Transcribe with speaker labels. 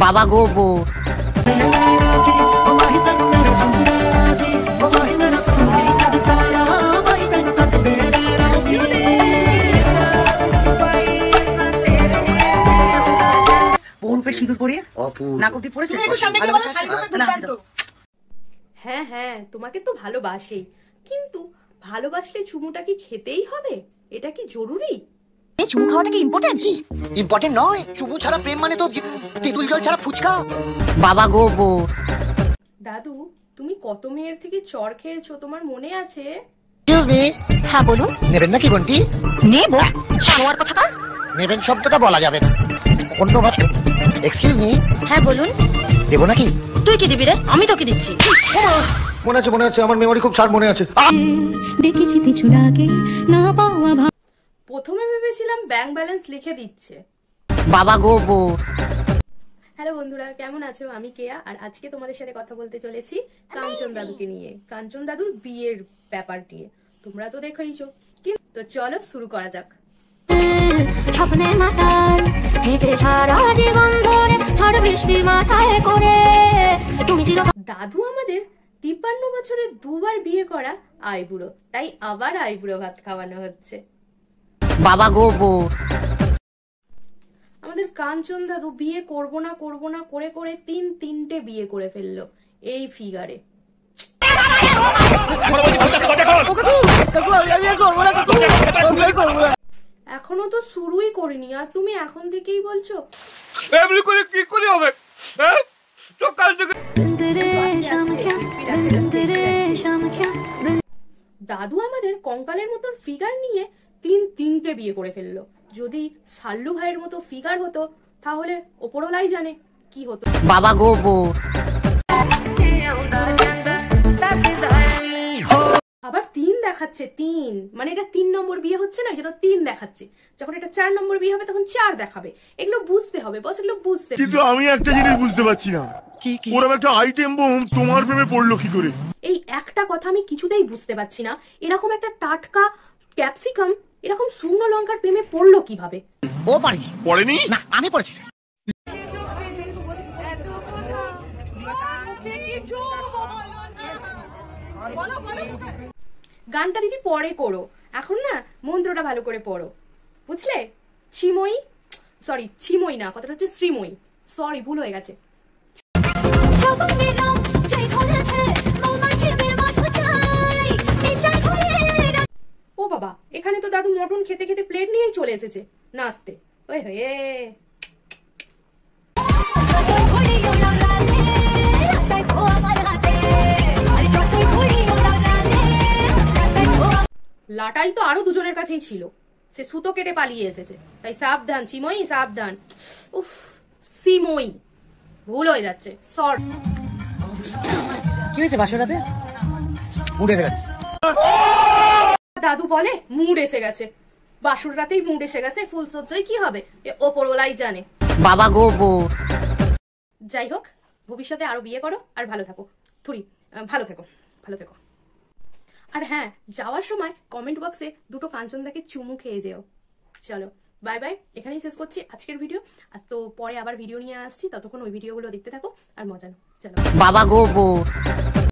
Speaker 1: বাবা গোবর। সিঁদুর পরিয়ে নাক অব্দি পড়েছে।
Speaker 2: হ্যাঁ হ্যাঁ, তোমাকে তো ভালোবাসেই, কিন্তু ভালোবাসলে চুমুটা কি খেতেই হবে? এটা কি জরুরি?
Speaker 1: চুমু খাওয়াটা কি ইম্পর্টেন্ট? ইম্পর্টেন্ট নয়। চুমু ছাড়া প্রেম মানে তো তেঁতুল জল ছাড়া ফুচকা। বাবা গোবর।
Speaker 2: দাদু, তুমি কত মেয়ের থেকে চড় খেয়েছো তোমার মনে আছে?
Speaker 1: Excuse me.
Speaker 3: হ্যাঁ বলুন।
Speaker 1: নেবেন নাকি বন্টি?
Speaker 3: নেব। জানোয়ার কথাকার।
Speaker 1: নেবেন শব্দটা বলা যাবে না, অন্য ভাবে। Excuse me.
Speaker 3: হ্যাঁ বলুন।
Speaker 1: দেবো নাকি?
Speaker 3: তুই কি দিবি রে? আমি তোকে দিচ্ছি।
Speaker 1: মনে আছে আমার মেমোরি খুব শার্প মনে আছে।
Speaker 3: দেখেছি পিছু লাগে না পাওয়া।
Speaker 2: প্রথমে ভেবেছিলাম ব্যাংক ব্যালেন্স লিখে দিচ্ছে।
Speaker 1: বাবা গোবর।
Speaker 2: হ্যালো বন্ধুরা, কেমন আছো? আমি কেয়া, আর আজকে তোমাদের সাথে কথা বলতে চলেছি কাঞ্চন দাদুকে নিয়ে, কাঞ্চন দাদুর বিয়ের ব্যাপার নিয়ে। তোমরা তো দেখোইছো, কিন্তু চলো শুরু করা যাক।
Speaker 3: স্বপ্নের মাথায় হেঁটে সারা জীবন ধরে ঝড় বৃষ্টি মাথায় করে তুমি
Speaker 2: দাদু আমাদের 53 বছরে দুবার বিয়ে করা আইবুড়ো, তাই আবার আইবুড়ো ভাত খাওয়ানো হচ্ছে।
Speaker 1: বাবা গোবর।
Speaker 2: আমাদের কাঞ্চন দাদু বিয়ে করব না করে করে তিনটে বিয়ে করে ফেললো এই ফিগারে। এখনো তো শুরুই করিনি, আর তুমি এখন থেকেই বলছো?
Speaker 4: এমনি করে কি করে হবে? হ্যাঁ, সকাল থেকে
Speaker 2: দাদু আমাদের কঙ্কালের মতো ফিগার নিয়ে তিনটে বিয়ে করে ফেললো। যদি সাল্লু ভাইয়ের মতো ফিগার হতো তাহলে ওপরওয়ালাই জানে কি হতো।
Speaker 1: বাবা গোবর।
Speaker 2: আবার 3 দেখাচ্ছে, 3 মানে এটা 3 নম্বর বিয়ে হচ্ছে না, যেটা 3 দেখাচ্ছে। যখন এটা 4 নম্বর বিয়ে হবে তখন 4 দেখাবে। এগুলো বুঝতে হবে বস, এগুলো বুঝতে।
Speaker 4: কিন্তু আমি একটা জিনিস বুঝতে পারছি না, ওরকম একটা আইটেম বোম তোমার প্রেমে পড়লো কি করে?
Speaker 2: এই একটা কথা আমি কিছুতেই বুঝতে পারছি না, এরকম একটা টাটকা ক্যাপসিকাম এরকম শুকনো লঙ্কার প্রেমে পড়লো কিভাবে?
Speaker 1: ও পারেনি।
Speaker 4: পড়েনি
Speaker 1: না, আমি পড়েছি।
Speaker 2: গানটা দিদি পরে করো, এখন না মন্ত্রটা ভালো করে পড়ো, বুঝলে? ছিময়ী, সরি ছিময়ী না, কথাটা হচ্ছে শ্রীময়ী, সরি ভুল হয়ে গেছে। ও বাবা, এখানে তো দাদু মটন খেতে খেতে প্লেট নিয়েই চলে এসেছে নাচতে। ওই হয়ে লাটাই তো আরো দুজনের কাছেই ছিল, সে সুতো কেটে পালিয়ে এসেছে, তাই সাবধান চিময়ী, সাবধান। উফ, সিময়ী ভুল হয়ে যাচ্ছে, সরি।
Speaker 1: কি হয়েছে বাসরাতে? মুড এসে গেছে।
Speaker 2: দাদু বলে মুড এসে গেছে, বাসুর রাতেই মুড এসে গেছে, ফুল সজ্জায় কি হবে ওপরওয়ালাই জানে।
Speaker 1: বাবা গোবর।
Speaker 2: যাই হোক, ভবিষ্যতে আরো বিয়ে করো আর ভালো থাকো। ভালো থেকো, ভালো থেকো। আর হ্যাঁ, যাওয়ার সময় কমেন্ট বক্সে দুটো কাঞ্চনদাকে চুমু খেয়ে যেও। চলো বাই বাই, এখানেই শেষ করছি আজকের ভিডিও। আর তো পরে আবার ভিডিও নিয়ে আসছি, ততক্ষণ ওই ভিডিওগুলো দেখতে থাকো আর মজা নাও। চলো।
Speaker 1: বাবা গোবর।